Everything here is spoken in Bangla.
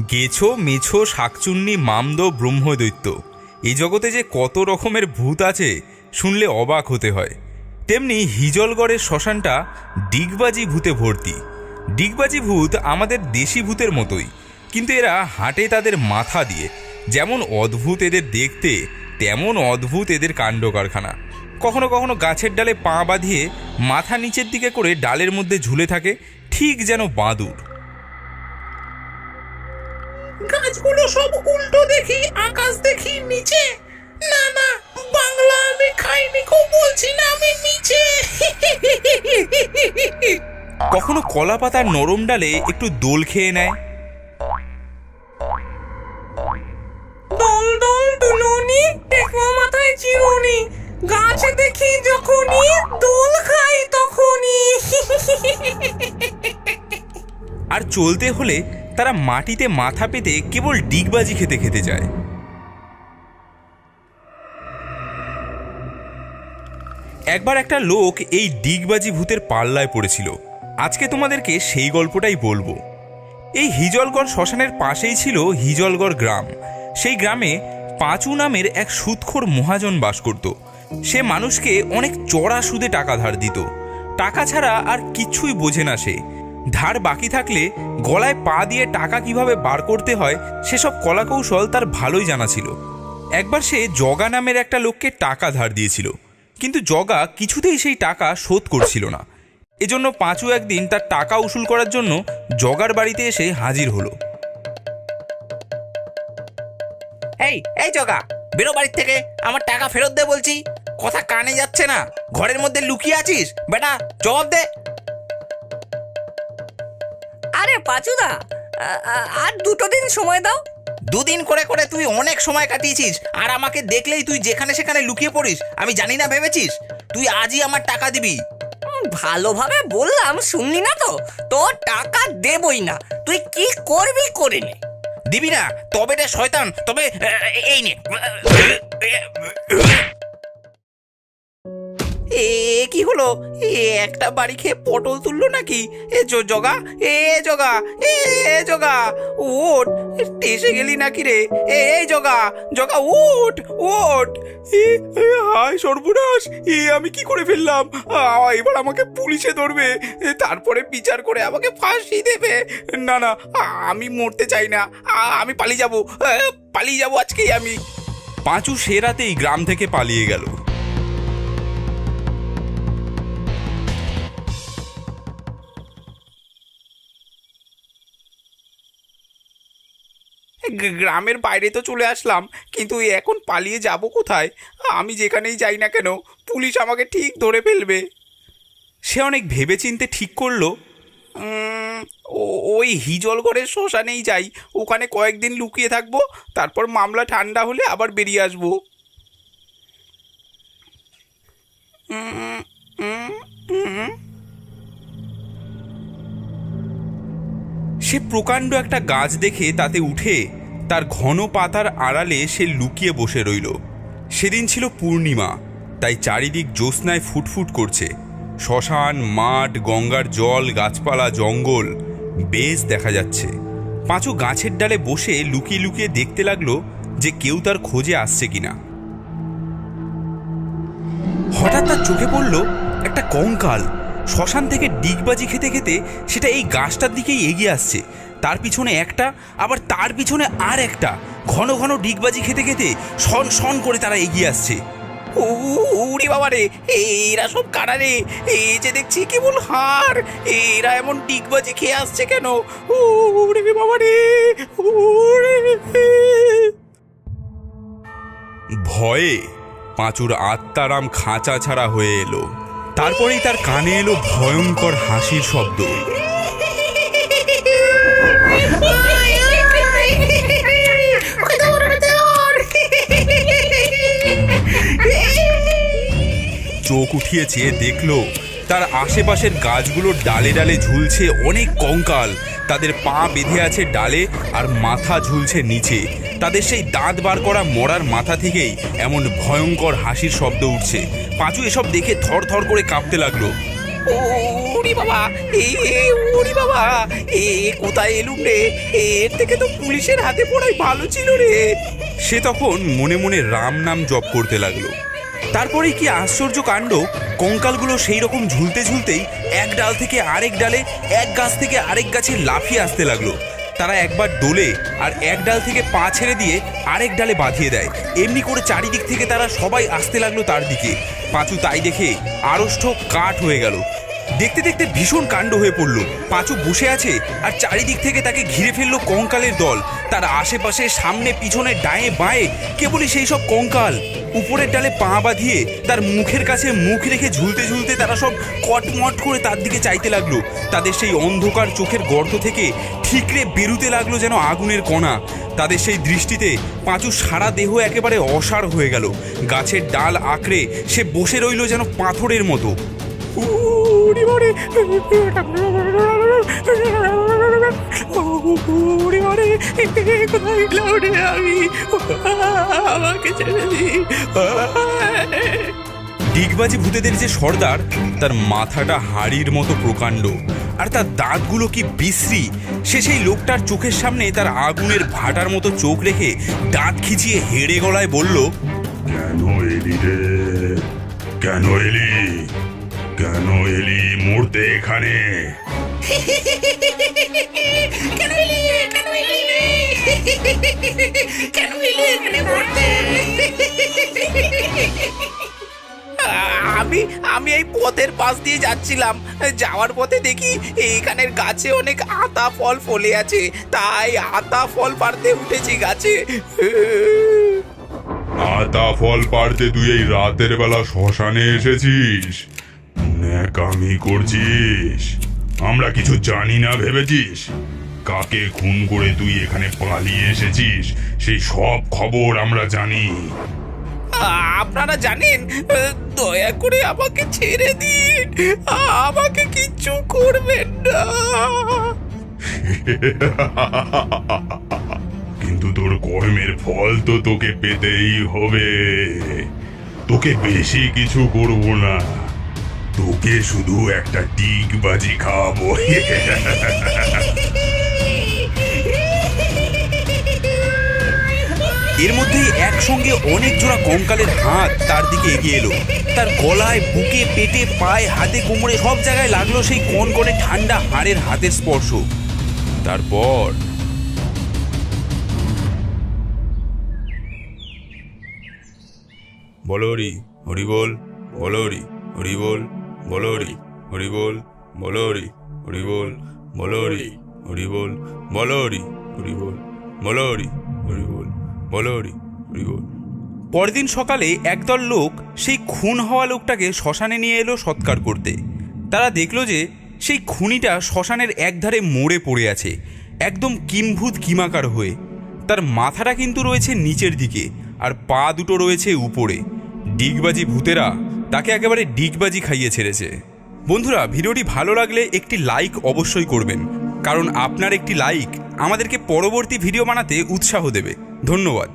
গেছো মেছো শাকচুন্নি মামদো ব্রহ্মদৈত্য, এই জগতে যে কত রকমের ভূত আছে শুনলে অবাক হতে হয়। তেমনি হিজলগড়ের শ্মশানটা ডিগবাজি ভূতে ভর্তি। ডিগবাজি ভূত আমাদের দেশি ভূতের মতোই, কিন্তু এরা হাঁটে তাদের মাথা দিয়ে। যেমন অদ্ভুত এদের দেখতে, তেমন অদ্ভুত এদের কাণ্ড কারখানা। কখনো কখনো গাছের ডালে পা বাঁধিয়ে মাথা নিচের দিকে করে ডালের মধ্যে ঝুলে থাকে, ঠিক যেন বাদুড়। গাছগুলো সব উল্টো দেখি, আকাশ দেখি নিচে। না না, বাংলা আমি খাইনি, খুব বলছি না আমি নিচে। কখনো কলা পাতার নরম ডালে একটু দোল খেয়ে নেয়। দল দল দুলনি, টেকো মাথায় চিরুনি, গাছে দেখি যখনই, দোল খাই তখনই। আর চলতে হলে তারা মাটিতে মাথা পেতে কেবল ডিগবাজি খেতে খেতে যায়। একবার একটা লোক এই ডিগবাজি ভূতের পাল্লায় পড়েছিল। আজকে তোমাদেরকে সেই গল্পটাই বলবো। এই হিজলগড় শ্মশানের পাশেই ছিল হিজলগড় গ্রাম। সেই গ্রামে পাঁচু নামের এক সুদখোর মহাজন বাস করত। সে মানুষকে অনেক চড়া সুদে টাকা ধার দিত। টাকা ছাড়া আর কিছুই বোঝে না সে। ধার বাকি থাকলে গলায় পা দিয়ে টাকা কিভাবে বার করতে হয় সেসব কলাকৌশল তার ভালোই জানা ছিল। একবার সে জগা নামের একটা লোককে টাকা ধার দিয়েছিল, কিন্তু জগা কিছুতেই সেই টাকা শোধ করছিল না। এজন্য পাঁচু একদিন তার টাকা উসুল করার জন্য জগার বাড়িতে এসে হাজির হলো। এই এই জগা, বেরো বাড়ির থেকে, আমার টাকা ফেরত দে বলছি। কথা কানে যাচ্ছে না? ঘরের মধ্যে লুকিয়ে আছিস বেটা? জবাব দে। আরে পাঁচুদা, আর দুটো দিন সময় দাও। দুদিন করে করে তুই অনেক সময় কাটিয়েছিস, আর আমাকে দেখলেই তুই যেখানে সেখানে লুকিয়ে পড়িস। আমি জানি না ভেবেছিস? তুই আজই আমার টাকা দিবি। ভালোভাবে বললাম, শুনলি না তো? তোর টাকা দেবই না, তুই কি করবি করে নে। দিবি না? তবে রে শয়তান, তবে এই নে। এ কি হলো? একটা বাড়ি খেয়ে পটল তুললো নাকি? জগা, জগা, জগা, ওঠ, টেসে গেলি নাকি রে? জগা, জগা, ওঠ, ওঠ। হায় সর্বনাশ, আমি কি করে ফেললাম? এবার আমাকে পুলিশে ধরবে, তারপরে বিচার করে আমাকে ফাঁসি দেবে। না না, আমি মরতে চাই না। আমি পালিয়ে যাবো আজকেই আমি। পাঁচু সে রাতেই গ্রাম থেকে পালিয়ে গেল। গ্রামের বাইরে তো চলে আসলাম, কিন্তু এখন পালিয়ে যাব কোথায়? আমি যেখানেই যাই না কেন পুলিশ আমাকে ঠিক ধরে ফেলবে। সে অনেক ভেবেচিন্তে ঠিক করলো, ওই হিজলগড়ের শ্মশানেই যাই, ওখানে কয়েকদিন লুকিয়ে থাকবো, তারপর মামলা ঠান্ডা হলে আবার বেরিয়ে আসবো। সে প্রকাণ্ড একটা গাছ দেখে তাতে উঠে তার ঘন পাতার আড়ালে সে লুকিয়ে বসে রইল। সেদিন ছিল পূর্ণিমা, তাই চারিদিক জ্যোৎস্নায় ফুটফুট করছে। শ্মশান, মাঠ, গঙ্গার জল, গাছপালা, জঙ্গল বেশ দেখা যাচ্ছে। পাঁচু গাছের ডালে বসে লুকিয়ে লুকিয়ে দেখতে লাগলো যে কেউ তার খোঁজে আসছে কিনা। হঠাৎ তার চোখে পড়ল একটা কঙ্কাল। শ্মশান থেকে ডিগবাজি খেতে খেতে সেটা এই গাছটার দিকেই এগিয়ে আসছে। তার পিছনে একটা, আবার তার পিছনে আর একটা। ঘন ঘন ডিগবাজি খেতে খেতে শন শন করে তারা এগিয়ে আসছে। উড়ি বাবা রে, এরা সব কারা রে? এই যে দেখছি কেবল হাড়, এরা এমন ডিগবাজি খেয়ে আসছে কেন? উড়ি বাবা রে। ভয়ে পাঁচুর আত্মারাম খাঁচা ছাড়া হয়ে এলো। তারপরেই তার কানে এলো ভয়ঙ্কর হাসির শব্দ। চোখ উঠিয়ে চেয়ে দেখলো তার আশেপাশের গাছগুলোর ডালে ডালে ঝুলছে অনেক কঙ্কাল। তাদের পা বেঁধে আছে ডালে আর মাথা ঝুলছে নিচে। তাদের সেই দাঁত বার করা মরার মাথা থেকেই এমন ভয়ঙ্কর হাসির শব্দ উঠছে। পাঁচু এসব দেখে থর থর করে কাঁপতে লাগলো। ওরে বাবা, ওরে বাবা, কোথায় এলুম রে? এর থেকে তো পুলিশের হাতে পড়াই ভালো ছিল রে। সে তখন মনে মনে রাম নাম জপ করতে লাগলো। তারপরে কি আশ্চর্য কাণ্ড, কঙ্কালগুলো সেই রকম ঝুলতে ঝুলতেই এক ডাল থেকে আরেক ডালে, এক গাছ থেকে আরেক গাছে লাফিয়ে আসতে লাগলো। তারা একবার দোলে আর এক ডাল থেকে পা ছেড়ে দিয়ে আরেক ডালে বাঁধিয়ে দেয়। এমনি করে চারিদিক থেকে তারা সবাই আসতে লাগলো তার দিকে। পাঁচু তাই দেখে আড়ষ্ট কাঠ হয়ে গেল। দেখতে দেখতে ভীষণ কাণ্ড হয়ে পড়লো। পাঁচু বসে আছে আর চারিদিক থেকে তাকে ঘিরে ফেললো কঙ্কালের দল। তার আশেপাশে সামনে পিছনে ডায়ে বাঁয়ে কেবলই সেই সব কঙ্কাল। উপরের ডালে পা বাঁধিয়ে তার মুখের কাছে মুখ রেখে ঝুলতে ঝুলতে তারা সব কটমট করে তার দিকে চাইতে লাগলো। তাদের সেই অন্ধকার চোখের গর্ত থেকে ঠিকরে বেরুতে লাগলো যেন আগুনের কণা। তাদের সেই দৃষ্টিতে পাঁচু সারা দেহ একেবারে অসাড় হয়ে গেল। গাছের ডাল আঁকড়ে সে বসে রইল যেন পাথরের মতো। ডিগবাজি ভূতেদের যে সর্দার, তার মাথাটা হাড়ির মতো প্রকাণ্ড আর তার দাঁতগুলো কি বিশ্রী। সে সেই লোকটার চোখের সামনে তার আগুনের ভাটার মতো চোখ রেখে দাঁত খিচিয়ে হেড়ে গলায় বলল, কেন এলি রে? কেন এলি? কেন এলি মরতে এখানে? কেন এলি এখানে মরতে? আমি এই পথের পাশ দিয়ে যাচ্ছিলাম। যাওয়ার পথে দেখি এইখানের গাছে অনেক আতা ফল ফলে আছে, তাই আতা ফল পাড়তে উঠেছি গাছে। আতা ফল পাড়তে তুই এই রাতের বেলা শ্মশানে এসেছিস? ন্যাকামি করছিস? আমরা কিছু জানি না ভেবেছিস? কাকে খুন করে তুই এখানে পালিয়ে এসেছিস সেই সব খবর আমরা জানি। আপনারা জানেন, দয়া করে আমাকে ছেড়ে দিন, আমাকে কিচ্ছু করবেন না। কিন্তু তোর কর্মের ফল তো তোকে পেতেই হবে। তোকে বেশি কিছু করব না, তোকে শুধু একটা ডিগবাজি খাওয়াবো। এর মধ্যেই একসঙ্গে অনেক জোড়া কঙ্কালের হাত তার দিকে এগিয়ে এলো। তার গলায়, বুকে, পেটে, পায়ে, হাতে, কোমরে সব জায়গায় লাগলো সেই কনকনে ঠান্ডা হাড়ের হাতের স্পর্শ। তারপর বলরি হরিবোল, বলরি হরিবোল, বলরি হরিবোল, বলরি হরিবোল, বলরি হরিবোল, বলরি হরিবোল, বলরি হরিবোল, বলরি হরিবোল। পরদিন সকালে একদল লোক সেই খুন হওয়া লোকটাকে শ্মশানে নিয়ে এলো সৎকার করতে। তারা দেখলো যে সেই খুনিটা শ্মশানের একধারে মরে পড়ে আছে, একদম কিম্ভূত কিমাকার হয়ে। তার মাথাটা কিন্তু রয়েছে নিচের দিকে আর পা দুটো রয়েছে উপরে। ডিগবাজি ভূতেরা তাকে একেবারে ডিগবাজি খাইয়ে ছেড়েছে। বন্ধুরা, ভিডিওটি ভালো লাগলে একটি লাইক অবশ্যই করবেন, কারণ আপনার একটি লাইক আমাদেরকে পরবর্তী ভিডিও বানাতে উৎসাহ দেবে। ধন্যবাদ।